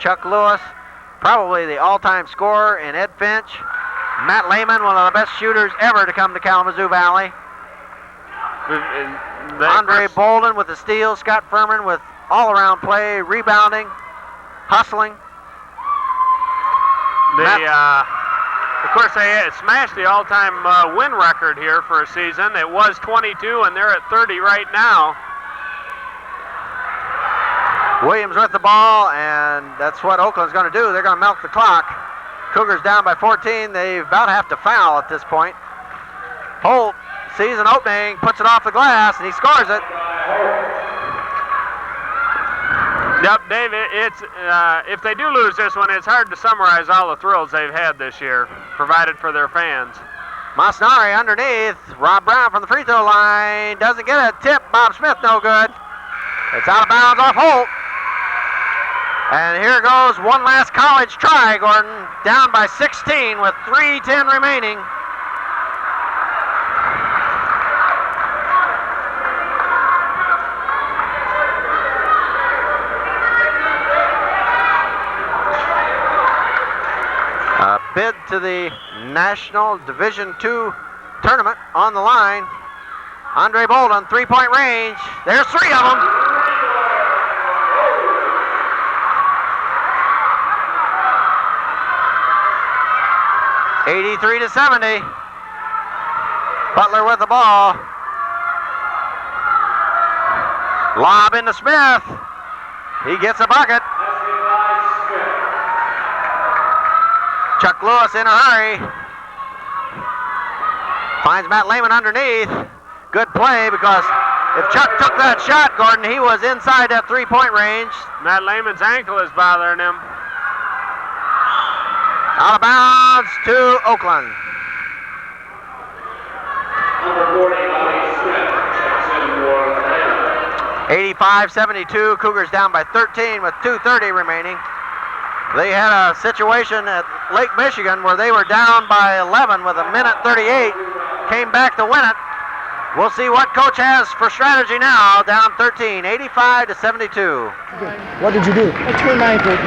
Chuck Lewis, probably the all-time scorer in Ed Finch. Matt Lehman, one of the best shooters ever to come to Kalamazoo Valley. Andre Bolden with the steal. Scott Furman with all-around play, rebounding, hustling. Of course, they smashed the all-time win record here for a season. It was 22, and they're at 30 right now. Williams with the ball, and that's what Oakland's going to do. They're going to milk the clock. Cougars down by 14. They about have to foul at this point. Holt sees an opening, puts it off the glass, and he scores it. Yep, Dave, it's if they do lose this one, it's hard to summarize all the thrills they've had this year, provided for their fans. Masnari underneath. Rob Brown from the free throw line. Doesn't get a tip. Bob Smith, no good. It's out of bounds off Holt. And here goes one last college try, Gordon. Down by 16 with 3:10 remaining. A bid to the National Division II tournament on the line. Andre Bolden, three-point range. There's three of them. (83-70). Butler with the ball. Lob into Smith. He gets a bucket. Chuck Lewis in a hurry. Finds Matt Lehman underneath. Good play, because if Chuck took that shot, Gordon, he was inside that three-point range. Matt Lehman's ankle is bothering him. Out of bounds to Oakland. Number 40, Smith, checks in for 85-72. Cougars down by 13 with 2:30 remaining. They had a situation at Lake Michigan where they were down by 11 with 1:38. Came back to win it. We'll see what coach has for strategy now. Down 13, 85-72. What did you do? I turned my ankle.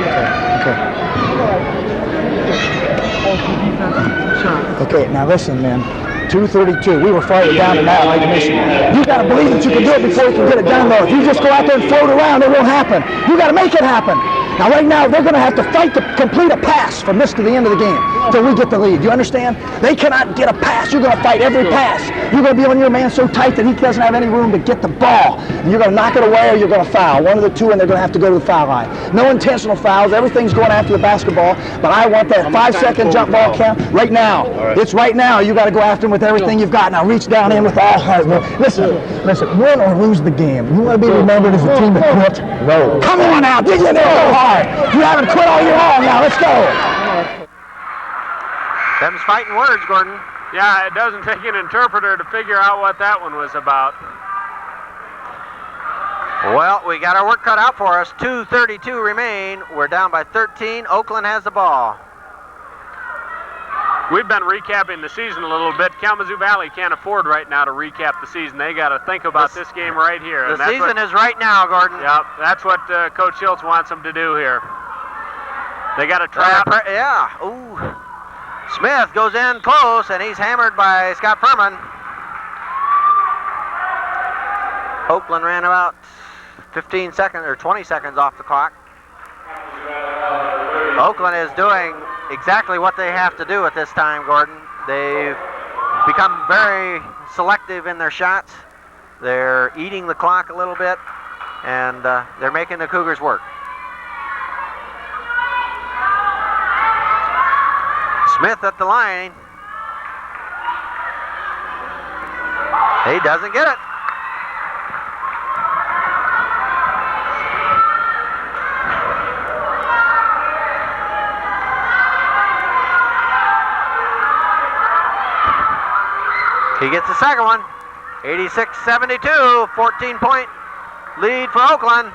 Okay, now listen, man. 2:32. We were farther down than that, Lake Michigan. You got to believe that you can do it before you can get it done, though. If you just go out there and float around, it won't happen. You got to make it happen. Now, right now, they're going to have to fight to complete a pass from this to the end of the game until we get the lead. You understand? They cannot get a pass. You're going to fight every pass. You're going to be on your man so tight that he doesn't have any room to get the ball. And you're going to knock it away or you're going to foul. One of the two, and they're going to have to go to the foul line. No intentional fouls. Everything's going after the basketball. But I want that 5-second jump ball count right now. It's right now. You got to go after him with everything you've got. Now reach down in with all heart. Listen, win or lose the game. You want to be remembered as a team that quit? No. Come on now. Dig in there. Go hard. You haven't quit all year long. Now let's go. Them's fighting words, Gordon. Yeah, it doesn't take an interpreter to figure out what that one was about. Well, we got our work cut out for us. 2:32 remain. We're down by 13. Oakland has the ball. We've been recapping the season a little bit. Kalamazoo Valley can't afford right now to recap the season. They got to think about this game right here. The season is right now, Gordon. Yep, that's what Coach Schultz wants them to do here. They got a trap. Yeah. Ooh. Smith goes in close, and he's hammered by Scott Furman. Oakland ran about 15 seconds or 20 seconds off the clock. Oakland is doing exactly what they have to do at this time, Gordon. They've become very selective in their shots. They're eating the clock a little bit, and they're making the Cougars work. Smith at the line. He doesn't get it. He gets the second one. 86-72, 14-point lead for Oakland.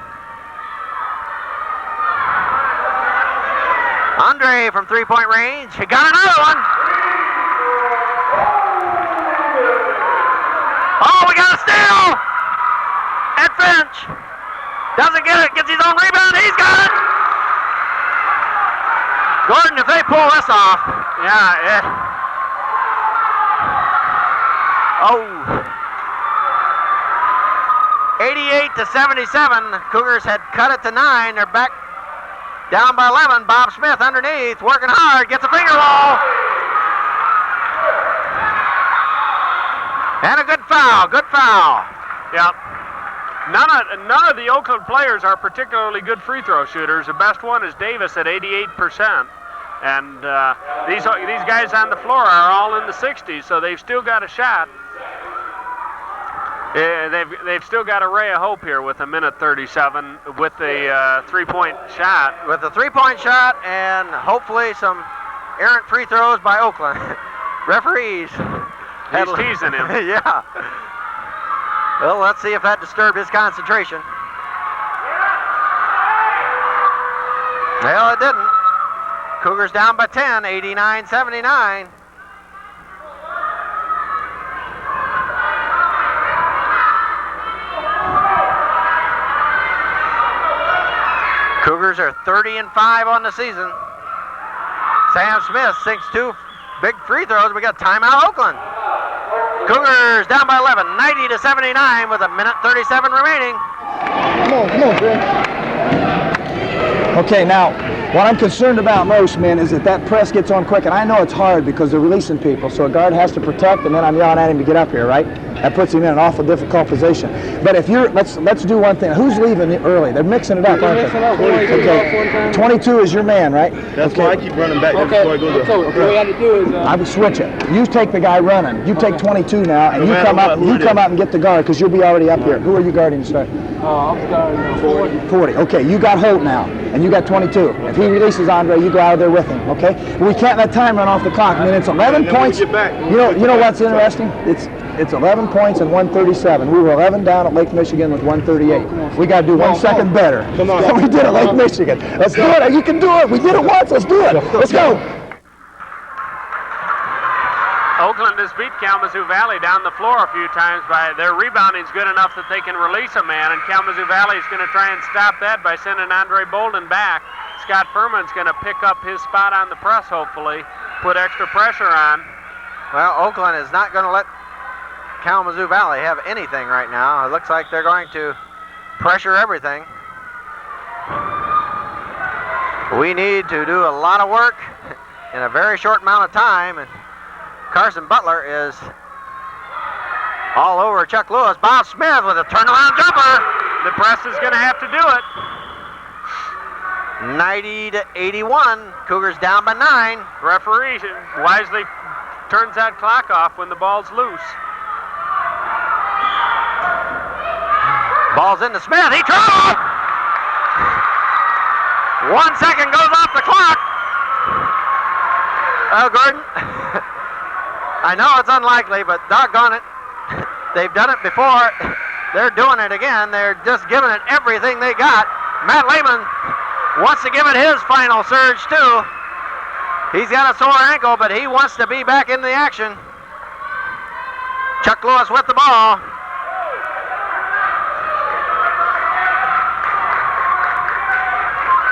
Andre from three-point range. He got another one. Oh, we got a steal. Ed Finch doesn't get it. Gets his own rebound. He's got it. Gordon, if they pull this off, Yeah, oh. 88-77. Cougars had cut it to 9. They're back down by 11. Bob Smith underneath, working hard, gets a finger roll. And a good foul, good foul. Yep. None of the Oakland players are particularly good free throw shooters. The best one is Davis at 88%. And these guys on the floor are all in the 60s, so they've still got a shot. They've still got a ray of hope here with a minute 37 with a three-point shot. With a three-point shot and hopefully some errant free throws by Oakland. Referees. He's teasing him. Yeah. Well, let's see if that disturbed his concentration. Well, it didn't. Cougars down by 10, 89-79. Cougars are 30-5 on the season. Sam Smith sinks 2 big free throws. We got timeout Oakland. Cougars down by 11, 90-79 with a minute 37 remaining. Come on, Greg. Okay, now, what I'm concerned about most, man, is that press gets on quick, and I know it's hard because they're releasing people, so a guard has to protect, and then I'm yelling at him to get up here, right? That puts him in an awful difficult position. But if you're, let's do one thing. Who's leaving early? They're mixing it up, aren't they? Okay. 22 is your man, right? That's why I keep running back there before I go there. So what we got to do is I would switch it. You take the guy running. You take 22 now, and you come up. You come up and get the guard because you'll be already up here. Who are you guarding to start? I'm guarding 40. 40. Okay, you got Holt now, and you got 22. If he releases Andre, you go out of there with him. Okay? We can't let time run off the clock. I mean, it's 11 points. You know what's interesting? It's 11 points and 137. We were 11 down at Lake Michigan with 138. We got to do 1 second better. Come on. We did at Lake Michigan. Let's do it. You can do it. We did it once. Let's do it. Let's go. Oakland has beat Kalamazoo Valley down the floor a few times by their rebounding's good enough that they can release a man, and Kalamazoo Valley is going to try and stop that by sending Andre Bolden back. Scott Furman's going to pick up his spot on the press, hopefully, put extra pressure on. Well, Oakland is not going to let Kalamazoo Valley have anything right now. It looks like they're going to pressure everything. We need to do a lot of work in a very short amount of time, and Carson Butler is all over Chuck Lewis. Bob Smith with a turnaround jumper. The press is going to have to do it. 90-81. Cougars down by 9. Referee wisely turns that clock off when the ball's loose. Ball's into Smith. He tried. 1 second goes off the clock. Oh, Gordon. I know it's unlikely, but doggone it. They've done it before. They're doing it again. They're just giving it everything they got. Matt Lehman wants to give it his final surge, too. He's got a sore ankle, but he wants to be back in the action. Chuck Lewis with the ball.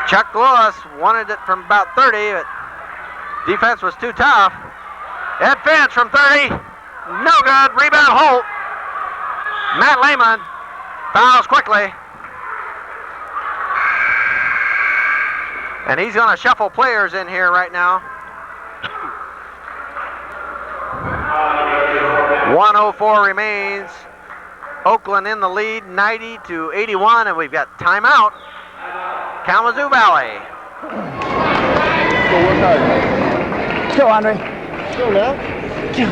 Chuck Lewis wanted it from about 30, but defense was too tough. Ed Finch from 30, no good. Rebound Holt. Matt Lehman fouls quickly. And he's going to shuffle players in here right now. 1:04 remains. Oakland in the lead, 90-81, and we've got timeout. Kalamazoo Valley. Let's go, Andre. Let's go now.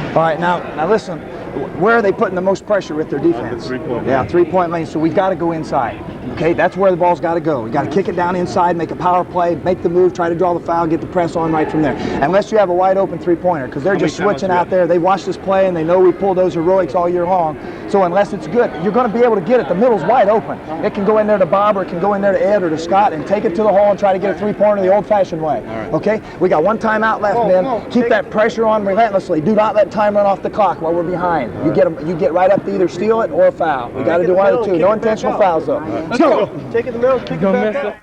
All right, now listen. Where are they putting the most pressure with their defense? The 3-point. Yeah, 3-point lane. So we've got to go inside. Okay, that's where the ball's got to go. We got to kick it down inside, make a power play, make the move, try to draw the foul, get the press on right from there. Unless you have a wide open 3-pointer, because they're just switching out there. They watched us play and they know we pull those heroics all year long. So unless it's good, you're going to be able to get it. The middle's wide open. It can go in there to Bob, or it can go in there to Ed or to Scott and take it to the hole and try to get a 3-pointer the old-fashioned way. Right. Okay, we got one timeout left, man. Keep that pressure on relentlessly. Do not let time run off the clock while we're behind. You get right up to either steal it or foul. We got to do one of the two. No intentional fouls though. Let's go. Take it to the middle, kick it back up.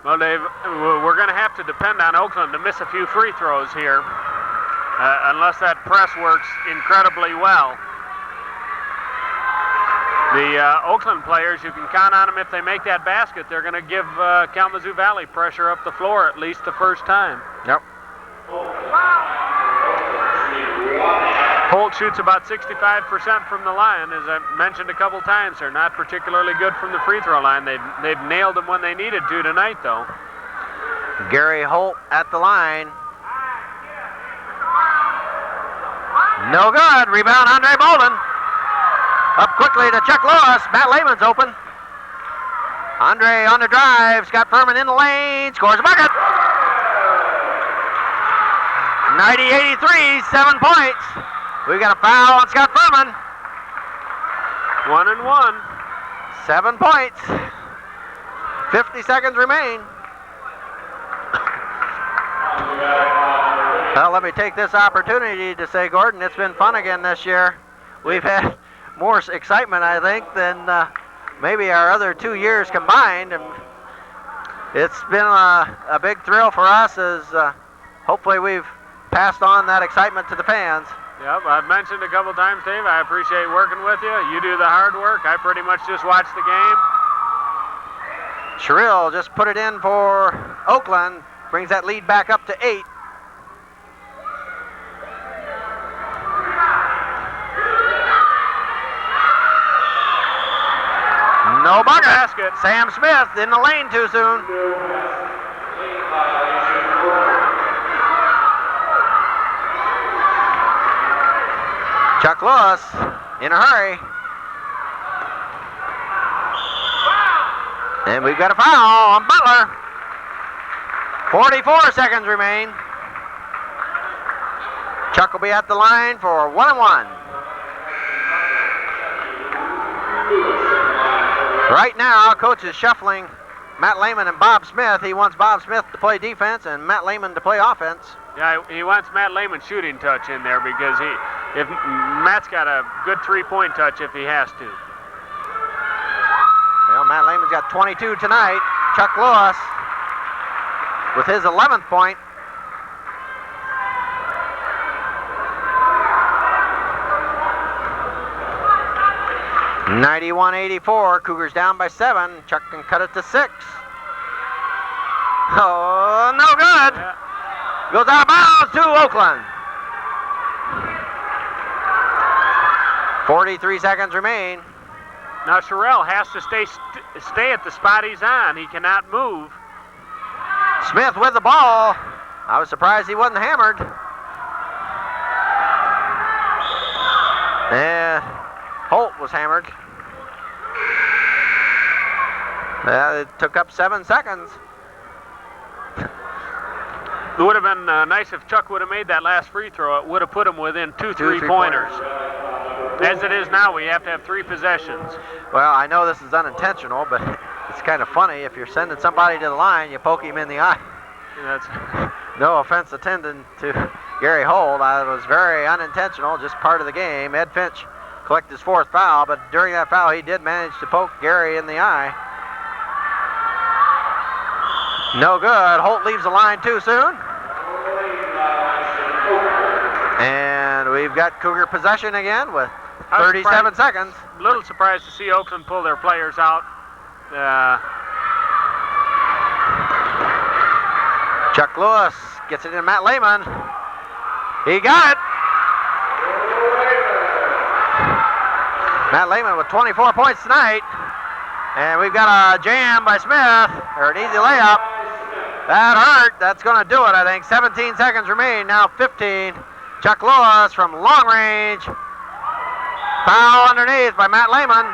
Well, Dave, we're going to have to depend on Oakland to miss a few free throws here, unless that press works incredibly well. The Oakland players, you can count on them if they make that basket. They're going to give Kalamazoo Valley pressure up the floor at least the first time. Yep. Holt shoots about 65% from the line. As I mentioned a couple times, they're not particularly good from the free throw line. They've nailed them when they needed to tonight, though. Gary Holt at the line. No good. Rebound, Andre Bolden. Up quickly to Chuck Lewis. Matt Lehman's open. Andre on the drive. Scott Furman in the lane. Scores a bucket. 90-83, 7 points. We got a foul on Scott Furman. 1 and 1. 7 points. 50 seconds remain. Well, let me take this opportunity to say, Gordon, it's been fun again this year. We've had more excitement, I think, than maybe our other 2 years combined. And it's been a big thrill for us as hopefully we've passed on that excitement to the fans. Yep, I've mentioned a couple times, Dave, I appreciate working with you. You do the hard work. I pretty much just watch the game. Sherrill just put it in for Oakland. Brings that lead back up to 8. No bucket. Basket. Sam Smith in the lane too soon. Chuck Lewis in a hurry. And we've got a foul on Butler. 44 seconds remain. Chuck will be at the line for 1 and 1. Right now, coach is shuffling Matt Lehman and Bob Smith. He wants Bob Smith to play defense and Matt Lehman to play offense. Yeah, he wants Matt Lehman shooting touch in there because if Matt's got a good three-point touch if he has to. Well, Matt Lehman's got 22 tonight. Chuck Lewis with his 11th point. (91-84). Cougars down by 7. Chuck can cut it to 6. Oh, no good. Yeah. Goes out of bounds to Oakland. 43 seconds remain. Now Sherrill has to stay at the spot he's on. He cannot move. Smith with the ball. I was surprised he wasn't hammered. And Holt was hammered. It took up 7 seconds. It would have been nice if Chuck would have made that last free throw. It would have put him within two three-pointers. As it is now, we have to have 3 possessions. Well, I know this is unintentional, but it's kind of funny. If you're sending somebody to the line, you poke him in the eye. That's No offense intended to Gary Holt. It was very unintentional, just part of the game. Ed Finch collected his 4th foul, but during that foul, he did manage to poke Gary in the eye. No good. Holt leaves the line too soon. And we've got Cougar possession again with 37 seconds. A little surprised to see Oakland pull their players out. Chuck Lewis gets it in Matt Lehman. He got it. Matt Lehman with 24 points tonight. And we've got a jam by Smith, or an easy layup. That hurt. That's going to do it, I think. 17 seconds remain. Now 15. Chuck Lewis from long range. Foul underneath by Matt Lehman.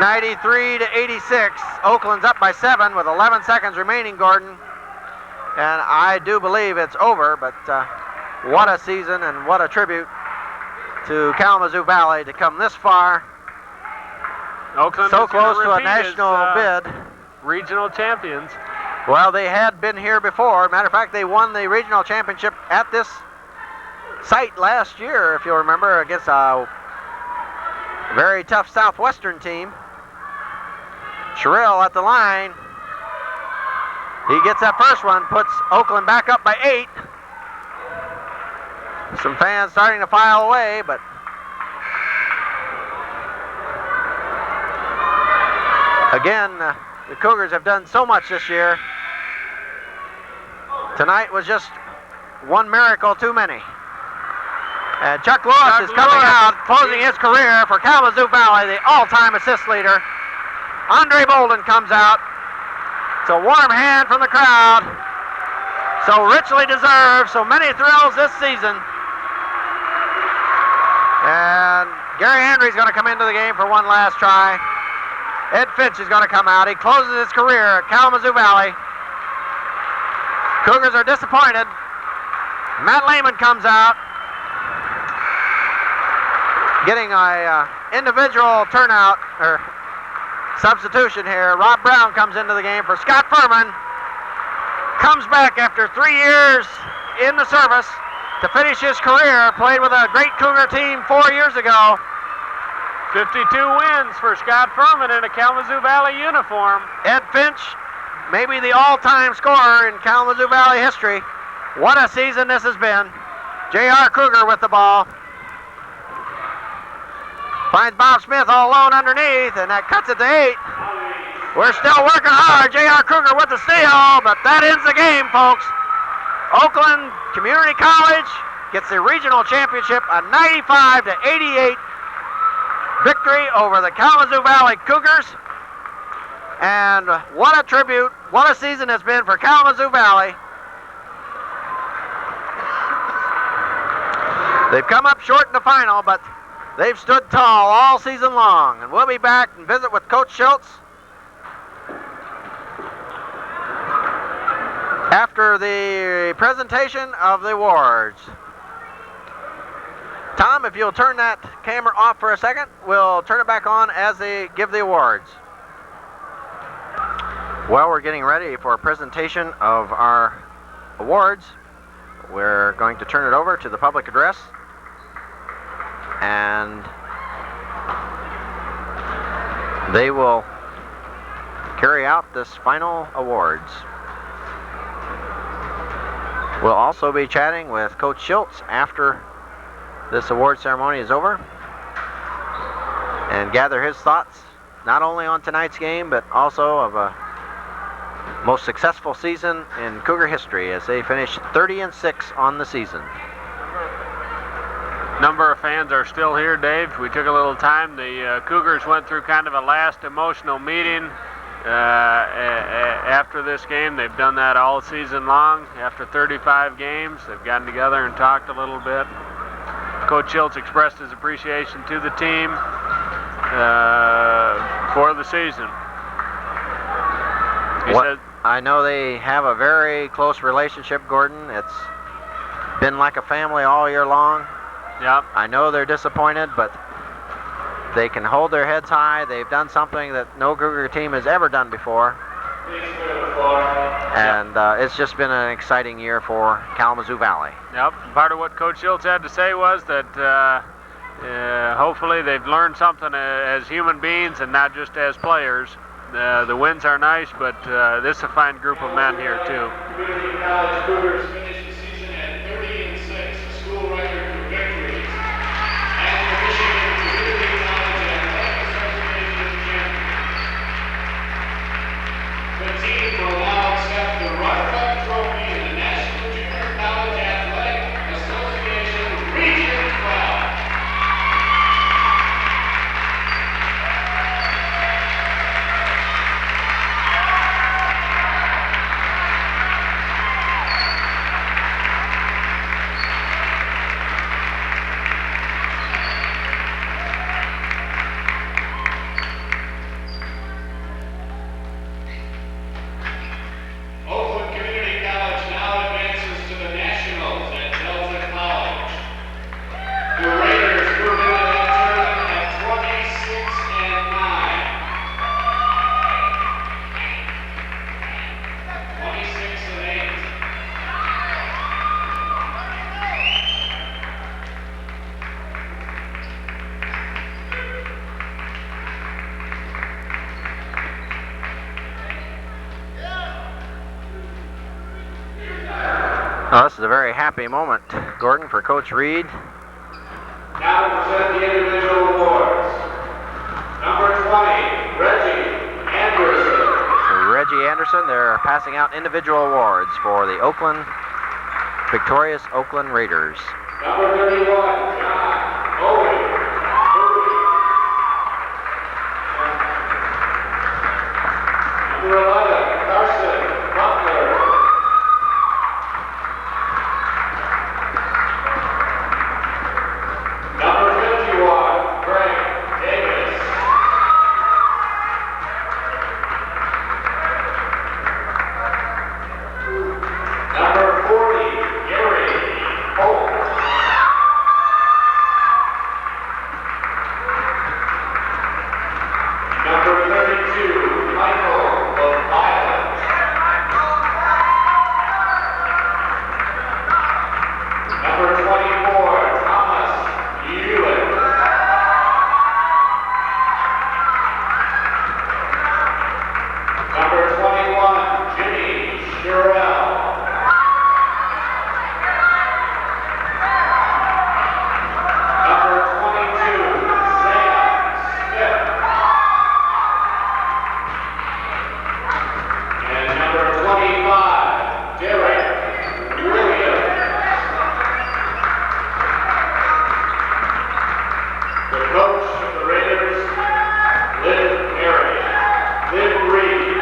93-86. Oakland's up by 7 with 11 seconds remaining, Gordon. And I do believe it's over, but what a season and what a tribute to Kalamazoo Valley to come this far. Oakland So is gonna close to a repeat as, national bid. Regional champions. Well, they had been here before. Matter of fact, they won the regional championship at this site last year, if you'll remember, against a very tough Southwestern team. Sherrill at the line. He gets that first one, puts Oakland back up by 8. Some fans starting to file away, but again, the Cougars have done so much this year. Tonight was just one miracle too many. And Chuck Lewis is coming out, closing his career for Kalamazoo Valley, the all-time assist leader. Andre Bolden comes out. It's a warm hand from the crowd. So richly deserved, so many thrills this season. And Gary Henry's going to come into the game for one last try. Ed Finch is going to come out. He closes his career at Kalamazoo Valley. Cougars are disappointed. Matt Lehman comes out, getting a individual turnout or substitution here. Rob Brown comes into the game for Scott Furman. Comes back after 3 years in the service to finish his career. Played with a great Cougar team 4 years ago. 52 wins for Scott Furman in a Kalamazoo Valley uniform. Ed Finch, maybe the all-time scorer in Kalamazoo Valley history. What a season this has been. J.R. Kruger with the ball. Finds Bob Smith all alone underneath, and that cuts it to 8. We're still working hard. J.R. Kruger with the steal, but that ends the game, folks. Oakland Community College gets the regional championship, a 95-88 victory over the Kalamazoo Valley Cougars. And what a tribute, what a season it's been for Kalamazoo Valley. They've come up short in the final, but they've stood tall all season long. And we'll be back and visit with Coach Schultz after the presentation of the awards. Tom, if you'll turn that camera off for a second, we'll turn it back on as they give the awards. Well, we're getting ready for a presentation of our awards. We're going to turn it over to the public address, and they will carry out this final awards. We'll also be chatting with Coach Schultz after this award ceremony is over and gather his thoughts not only on tonight's game but also of a most successful season in Cougar history as they finished 30-6 on the season. Number of fans are still here, Dave. We took a little time. The Cougars went through kind of a last emotional meeting after this game. They've done that all season long. After 35 games, they've gotten together and talked a little bit. Coach Schultz expressed his appreciation to the team for the season. He said, I know they have a very close relationship, Gordon. It's been like a family all year long. Yep. I know they're disappointed, but they can hold their heads high. They've done something that no Cougar team has ever done before. And it's just been an exciting year for Kalamazoo Valley. Yep. Part of what Coach Schultz had to say was that hopefully they've learned something as human beings and not just as players. The wins are nice, but this is a fine group of men here too. Community College Cougars finished the season at 30-6, a school record for victories, and the Michigan Community College Athletic Association champion. The team will now accept the runner-up trophy in the National Junior College Athletic Association Region 12. Oh, this is a very happy moment, Gordon, for Coach Reed. Now to present the individual awards. Number 20, Reggie Anderson. Reggie Anderson, they're passing out individual awards for the victorious Oakland Raiders. Number 31, John Owen. Number 11, Carson Butler. Number 51, Frank Davis. Number 40, Gary Holt. Number 32, Michael Violet. Number 24, Thomas Ewan. Number 21, Jimmy Sherrill. Number 22, Sam Smith. And number 25, Derek Williams. The coach of the Raiders, Liv Reed.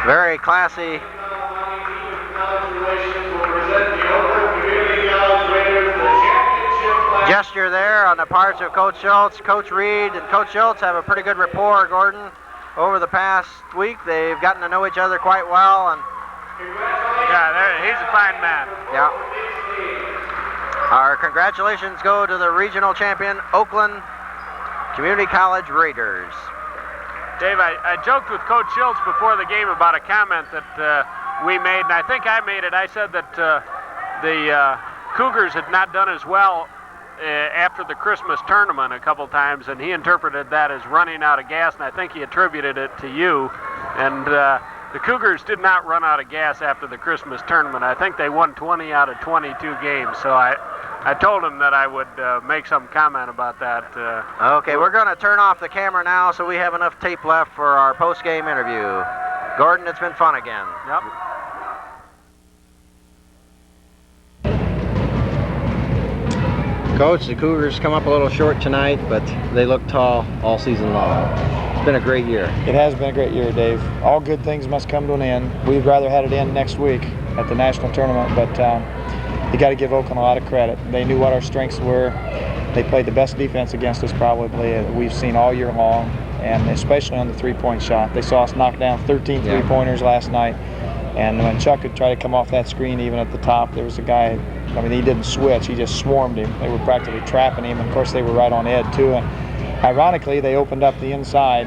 Very classy College Relations will present the Oakland Community College Raiders the championship flag. gesture there on the parts of Coach Schultz. Coach Reed and Coach Schultz have a pretty good rapport, Gordon. Over the past week, they've gotten to know each other quite well, and Yeah, he's a fine man. yeah. Our congratulations go to the regional champion, Oakland Community College Raiders. Dave, I joked with Coach Schultz before the game about a comment that we made, and I think I made it. I said that the Cougars had not done as well after the Christmas tournament a couple times, and he interpreted that as running out of gas, and I think he attributed it to you. And the Cougars did not run out of gas after the Christmas tournament. I think they won 20 out of 22 games, so I told him that I would make some comment about that. Okay, we're going to turn off the camera now so we have enough tape left for our post-game interview. Gordon, it's been fun again. Yep. Coach, the Cougars come up a little short tonight, but they look tall all season long. It's been a great year. It has been a great year, Dave. All good things must come to an end. We'd rather had it end next week at the national tournament, but you got to give Oakland a lot of credit. They knew what our strengths were. They played the best defense against us probably we've seen all year long, and especially on the three-point shot. They saw us knock down 13 three-pointers last night, and when Chuck would try to come off that screen even at the top, there was a guy, I mean, he didn't switch, he just swarmed him. They were practically trapping him, and of course they were right on Ed too. And ironically, they opened up the inside.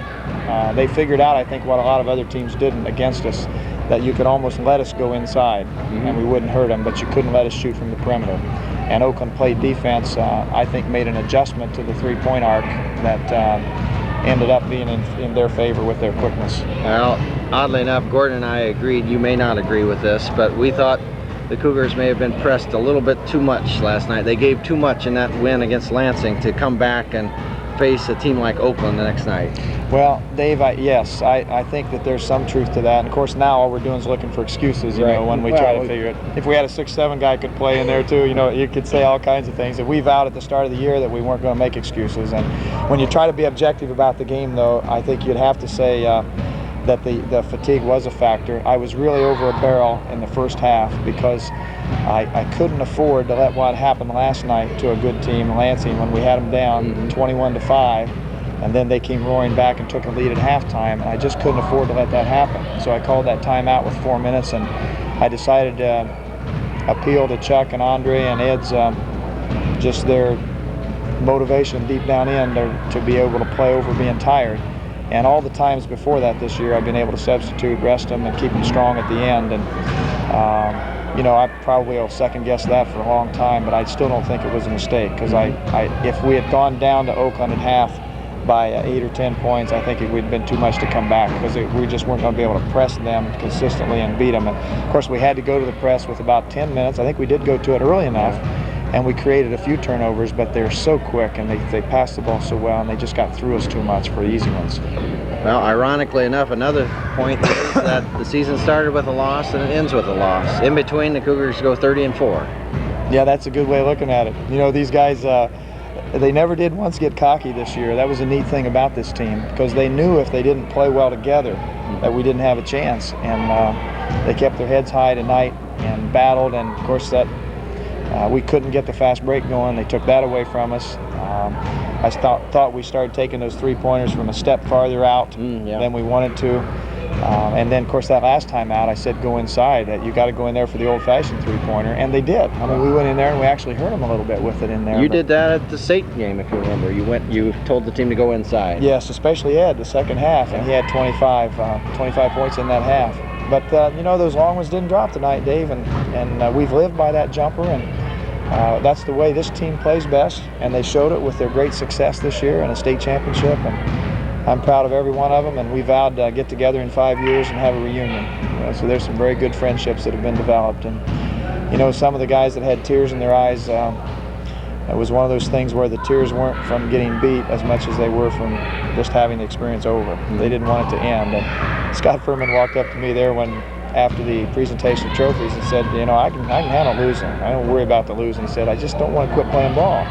They figured out, I think, what a lot of other teams didn't against us, that you could almost let us go inside and we wouldn't hurt them, but you couldn't let us shoot from the perimeter. And Oakland played defense, I think made an adjustment to the three-point arc that ended up being in their favor with their quickness. Well, oddly enough, Gordon and I agreed, you may not agree with this, but we thought the Cougars may have been pressed a little bit too much last night. They gave too much in that win against Lansing to come back and face a team like Oakland the next night. Well, Dave, yes, I think that there's some truth to that. And of course, now all we're doing is looking for excuses, you know, when we try to figure it. If we had a 6'7" guy could play in there too, you know, you could say all kinds of things. And we vowed at the start of the year that we weren't going to make excuses. And when you try to be objective about the game, though, I think you'd have to say that the fatigue was a factor. I was really over a barrel in the first half because I couldn't afford to let what happened last night to a good team, Lansing, when we had them down 21-5, and then they came roaring back and took a lead at halftime, and I just couldn't afford to let that happen. So I called that timeout with 4 minutes, and I decided to appeal to Chuck and Andre and Ed's just their motivation deep down in to be able to play over being tired. And all the times before that this year, I've been able to substitute, rest them, and keep them strong at the end. And you know, I probably will second guess that for a long time, but I still don't think it was a mistake, because if we had gone down to Oakland at half, by 8 or 10 points, I think it would have been too much to come back because we just weren't going to be able to press them consistently and beat them. And of course, we had to go to the press with about 10 minutes. I think we did go to it early enough, and we created a few turnovers, but they're so quick and they passed the ball so well, and they just got through us too much for easy ones. Well, ironically enough, another point is that the season started with a loss and it ends with a loss. In between, the Cougars go 30-4. Yeah, that's a good way of looking at it. You know, these guys, they never did once get cocky this year. That was a neat thing about this team because they knew if they didn't play well together that we didn't have a chance. And they kept their heads high tonight and battled. And, of course, that we couldn't get the fast break going. They took that away from us. I thought we started taking those three-pointers from a step farther out than we wanted to. And then, of course, that last time out, I said go inside. That you got to go in there for the old-fashioned three-pointer, and they did. I mean, we went in there and we actually hurt them a little bit with it in there. You did that at the state game, if you remember. You told the team to go inside. Yes, especially Ed, the second half, and he had 25 points in that half. But you know, those long ones didn't drop tonight, Dave, and we've lived by that jumper, and that's the way this team plays best, and they showed it with their great success this year in a state championship. And I'm proud of every one of them, and we vowed to get together in 5 years and have a reunion. So there's some very good friendships that have been developed. And you know, some of the guys that had tears in their eyes, it was one of those things where the tears weren't from getting beat as much as they were from just having the experience over. They didn't want it to end. And Scott Furman walked up to me there after the presentation of trophies and said, you know, I can handle losing. I don't worry about the losing. He said, I just don't want to quit playing ball.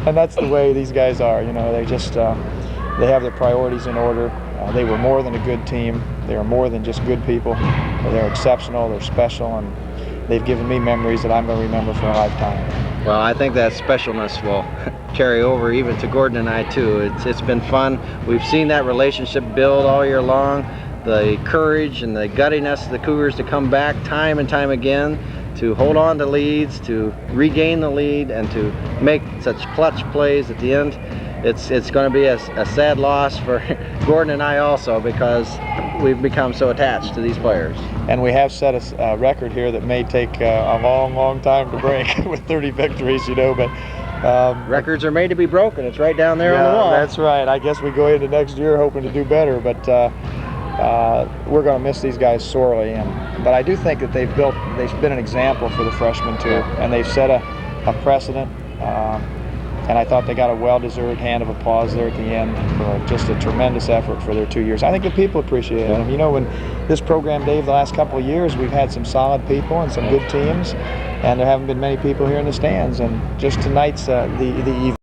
And that's the way these guys are. You know, they just they have their priorities in order. They were more than a good team. They are more than just good people. They're exceptional. They're special, and they've given me memories that I'm going to remember for a lifetime. Well, I think that specialness will carry over even to Gordon and I too. It's been fun. We've seen that relationship build all year long. The courage and the guttiness of the Cougars to come back time and time again, to hold on to leads, to regain the lead, and to make such clutch plays at the end. It's going to be a sad loss for Gordon and I also, because we've become so attached to these players. And we have set a record here that may take a long, long time to break with 30 victories, you know, but records are made to be broken. It's right down there on the wall. That's right. I guess we go into next year hoping to do better, but we're going to miss these guys sorely. But I do think that they've been an example for the freshmen too, and they've set a precedent. And I thought they got a well-deserved hand of applause there at the end for just a tremendous effort for their 2 years. I think the people appreciate them. You know, when this program, Dave, the last couple of years, we've had some solid people and some good teams, and there haven't been many people here in the stands. And just tonight's the